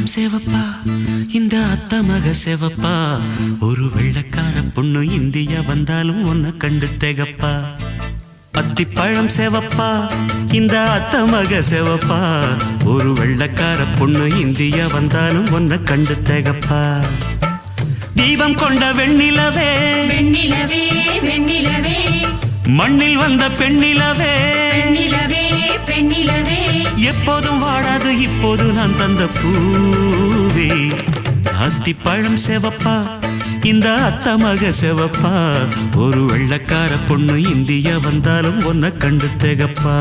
பழம் சேவப்பா இந்த அத்த மக சேவப்பா ஒரு வெள்ளக்கார பொண்ணு இந்தியா வந்தாலும் உன்னை கண்டு தேகப்பா அத்திப்பழம் சேவப்பா இந்த அத்த மக சேவப்பா ஒரு வெள்ளக்கார பொண்ணு இந்தியா வந்தாலும் உன்னை கண்டு தேகப்பா தீபம் கொண்ட வெண்ணிலவே வெண்ணிலவே வெண்ணிலவே மண்ணில் வந்த பெண்ணிலவே பெண்ணிலவே பெண்ணிலவே எப்போதும் வாடாது இப்போது நான் தந்த பூவே அத்திப்பழம் சேவப்பா இந்த அத்த மக சேவப்பா ஒரு வெள்ளக்கார பொண்ணு இந்தியா வந்தாலும் உன்னை கண்டு தேகப்பா